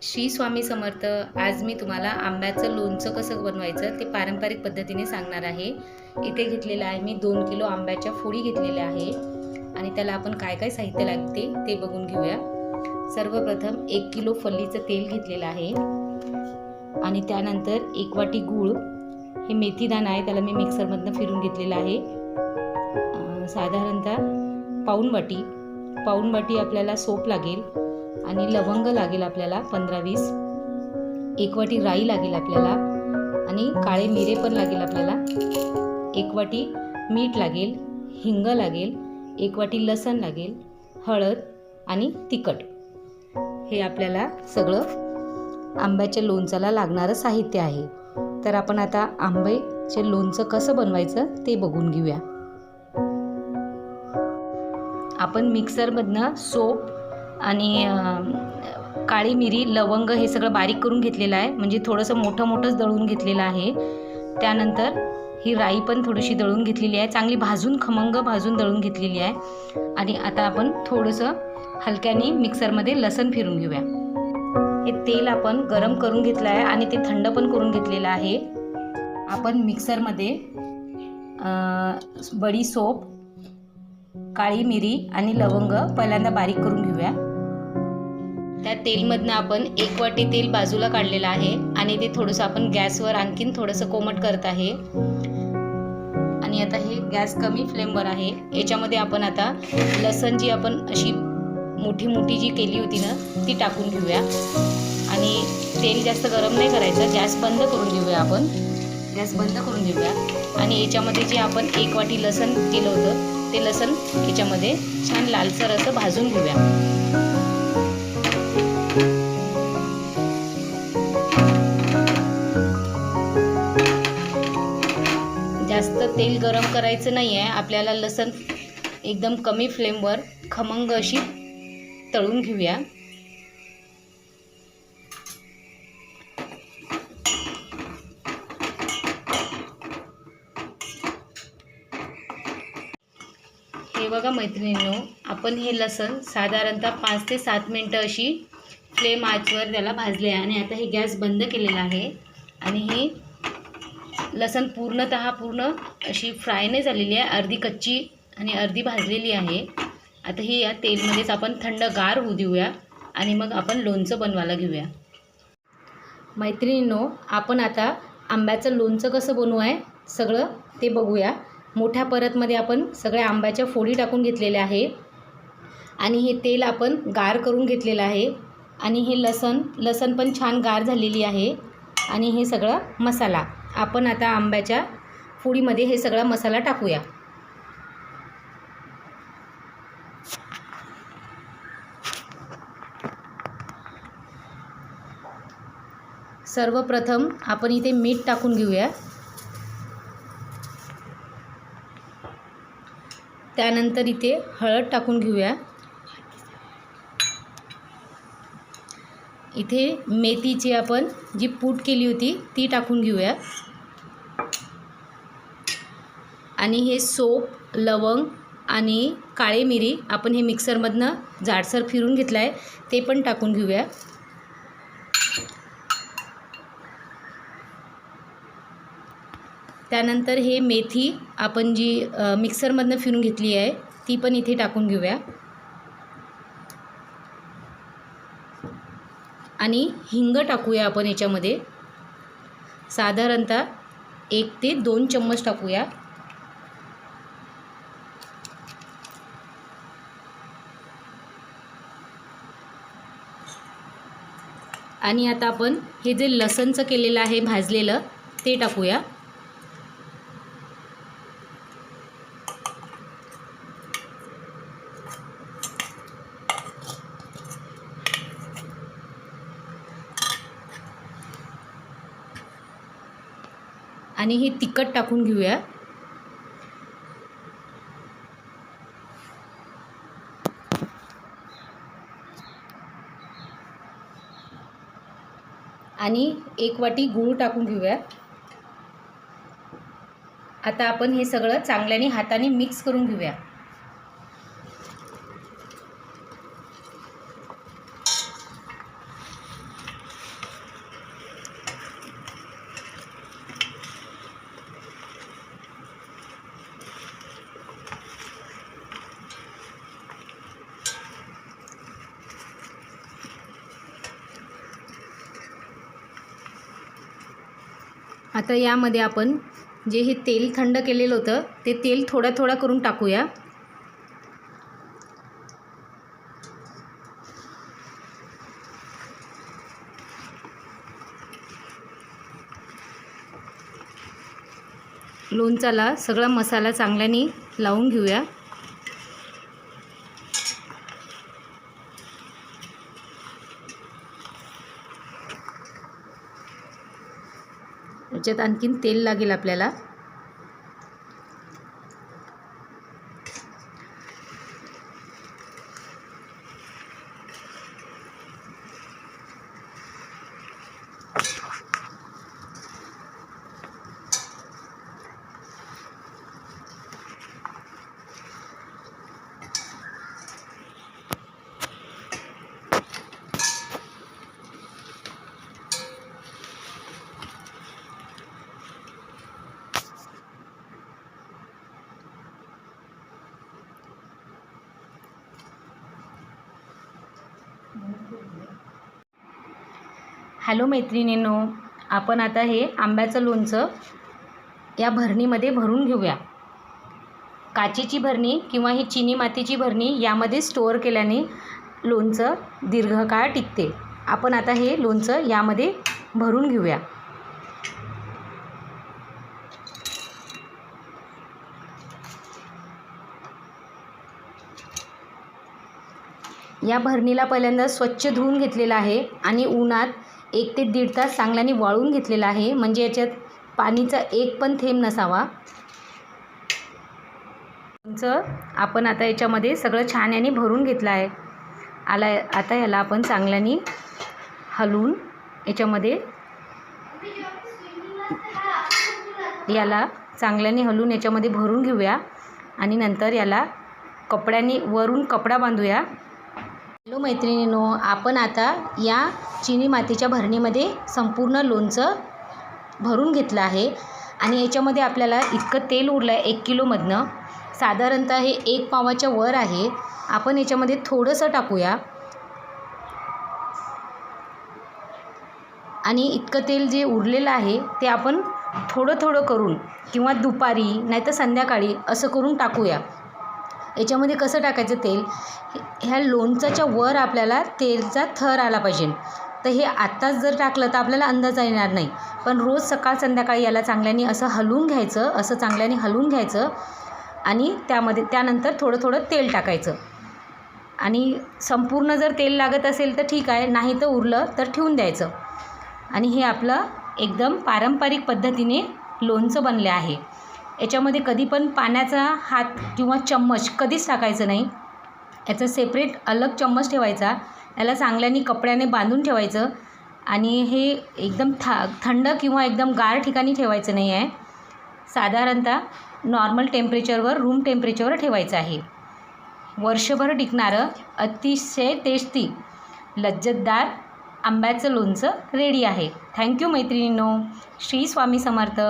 श्री स्वामी समर्थ. आज मी तुम्हाला आंब्याचं लोणचं कसं बनवायचं ते पारंपरिक पद्धतीने सांगणार आहे. इथे घेतलेलं आहे मी 2 किलो आंब्याच्या फोडी घेतलेल्या आहे आणि त्याला आपण काय काय साहित्य लागते ते बघून घेऊया. सर्वप्रथम 1 किलो फल्लीचं तेल घेतलेलं आहे आणि त्यानंतर 1 वाटी गूळ. हे मेथी दाणा आहे, त्याला मी मिक्सरमधनं फिरून घेतलेलं आहे. साधारणतः पाऊण वाटी आपल्याला सोप लागेल आणि लवंग लागेल आपल्याला 15-20. 1 वाटी राई लागेल आपल्याला आणि काळे मिरे पण लागेल आपल्याला. 1 वाटी मीठ लागेल, हिंग लागेल, 1 वाटी लसण लागेल, हळद आणि तिखट. हे आपल्याला सगळं आंब्याच्या लोणच्याला लागणारं साहित्य आहे. तर आपण आता आंब्याचे लोणचं कसं बनवायचं ते बघून घेऊया. आपण मिक्सरमधनं सोप आणि काळी मिरी, लवंग हे सगळं बारीक करून घेतलेलं आहे, म्हणजे थोडंसं मोठंच दळून घेतलेलं आहे. त्यानंतर ही राई पण थोडीशी दळून घेतलेली आहे, चांगली खमंग भाजून दळून घेतलेली आहे. आणि आता आपण थोडंसं हलक्याने मिक्सरमध्ये लसण फिरून घेऊया. हे तेल आपण गरम करून घेतलं आहे आणि ते थंड पण करून घेतलेलं आहे. आपण मिक्सरमध्ये बडीशेप, काळी मिरी आणि लवंग पहिल्यांदा बारीक करून घेऊया. त्या तेलमधनं आपण 1 वाटी तेल बाजूला काढलेलं आहे आणि ते थोडंसं आपण गॅसवर आणखीन थोडंसं कोमट करत आहे. आणि आता हे गॅस कमी फ्लेमवर आहे. याच्यामध्ये आपण आता लसण जी आपण अशी मोठी जी केली होती ना ती टाकून घेऊया. आणि तेल जास्त गरम नाही करायचं, गॅस बंद करून घेऊया. आपण गॅस बंद करून घेऊया आणि याच्यामध्ये जे आपण 1 वाटी लसण केलं होतं ते लसण याच्यामध्ये छान लालसर असं भाजून घेऊया. जास्त तेल गरम करायचं नाही आहे आपल्याला. लसण एकदम कमी फ्लेमवर खमंग अशी तळून घेऊया. हे बघा मैत्रिणींनो, आपण हे लसण साधारणतः 5 ते 7 मिनटं अशी फ्लेम आचवर त्याला भाजले आहे. आणि आता हे गॅस बंद केलेला आहे आणि हे लसण पूर्ण अशी फ्राय नाही झालेली आहे, अर्धी कच्ची आणि अर्धी भाजलेली आहे. आता ही या तेलमध्येच आपण थंडगार होऊ देऊया आणि मग आपण लोणचं बनवायला घेऊया. मैत्रिणींनो, आपण आता आंब्याचं लोणचं कसं बनवू आहे सगळं ते बघूया. मोठ्या परतमध्ये आपण सगळ्या आंब्याच्या फोडी टाकून घेतलेल्या आहे आणि हे तेल आपण गार करून घेतलेलं आहे. आणि हे लसण पण छान गार झालेली आहे. आणि हे सगळं मसाला आपण आता आंब्याच्या फोडीमध्ये हे सगळा मसाला टाकूया. सर्वप्रथम आपण इथे मीठ टाकून घेऊया. त्यानंतर इथे हळद टाकून घेऊया. इथे मेथीची आपण जी पूड केली होती ती टाकून घेऊया. आणि हे सोप, लवंग आणि काळे मिरी आपण हे मिक्सरमधनं जाडसर फिरून घेतलं आहे ते पण टाकून घेऊया. त्यानंतर हे मेथी आपण जी मिक्सरमधनं फिरून घेतली आहे ती पण इथे टाकून घेऊया. आणि हिंग टाकूया आपण याच्यामध्ये, साधारणतः 1 ते 2 चम्मच टाकूया. आणि आता आपण हे जे लसणचं केलेलं आहे भाजलेलं ते टाकूया. आणि हे तिखट टाकून घेऊया. आणि 1 वाटी गूळ टाकून घेऊया. आता आपण हे सगळं चांगल्याने हाताने मिक्स करून घेऊया. आता यामध्ये आपण जे हे तेल थंड केलेलं होतं ते तेल थोडा थोडा करून टाकूया. लोणच्याला सगळा मसाला चांगल्याने लावून घेऊया. याच्यात आणखीन तेल लागेल आपल्याला. हॅलो मैत्रिणींनो, आपण आता हे आंब्याचं लोणचं या भरणीमध्ये भरून घेऊया. काचेची भरणी किंवा ही चिनी मातीची भरणी यामध्ये स्टोअर केल्याने लोणचं दीर्घकाळ टिकते. आपण आता हे लोणचं यामध्ये भरून घेऊया. या भरणीला पहिल्यांदा स्वच्छ धुवून घेतलेलं आहे आणि उन्हात 1 ते 1.5 तास चांगल्याने वाळवून घेतलेला आहे, म्हणजे याच्यात पाणीचा एक पण थेंब नसावा. आपण आता याच्यामध्ये सगळं छान याने भरून घेतलं आहे. आता याला आपण चांगल्याने हलवून याच्यामध्ये भरून घेऊया आणि नंतर याला कपड्याने वरून कपडा बांधूया. हॅलो मैत्रिणींनो, आपण आता या चिनी मातीच्या भरणीमध्ये संपूर्ण लोणचं भरून घेतलं आहे आणि याच्यामध्ये आपल्याला इतकं तेल उरलं आहे 1 किलोमधनं. साधारणतः हे 1 पावाच्या वर आहे. आपण याच्यामध्ये थोडंसं टाकूया आणि इतकं तेल जे उरलेलं आहे ते आपण थोडं थोडं करून किंवा दुपारी नाहीतर संध्याकाळी असं करून टाकूया. याच्यामध्ये कसं टाकायचं तेल, ह्या लोणच्याच्या वर आपल्याला तेलचा थर आला पाहिजे. तर हे आत्ताच जर टाकलं तर आपल्याला अंदाज येणार नाही, पण रोज सकाळ संध्याकाळी याला चांगल्याने असं हलवून घ्यायचं, आणि त्यानंतर थोडं थोडं तेल टाकायचं. आणि संपूर्ण जर तेल लागत असेल तर ठीक आहे, नाही तर उरलं तर ठेवून द्यायचं. आणि हे आपलं एकदम पारंपरिक पद्धतीने लोणचं बनले आहे. याच्यामध्ये कधी पण पाण्याचा हात किंवा चम्मच कधीच टाकायचं नाही. याचा सेपरेट अलग चम्मच ठेवायचा. याला चांगल्याने कपड्याने बांधून ठेवायचं आणि हे एकदम थंड किंवा एकदम गार ठिकाणी ठेवायचं नाही आहे. साधारणतः नॉर्मल टेम्परेचरवर, रूम टेम्परेचरवर ठेवायचं आहे. वर्षभर टिकणारं अतिशय टेस्टी लज्जतदार आंब्याचं लोणचं रेडी आहे. थँक्यू मैत्रिणींनो. श्री स्वामी समर्थ.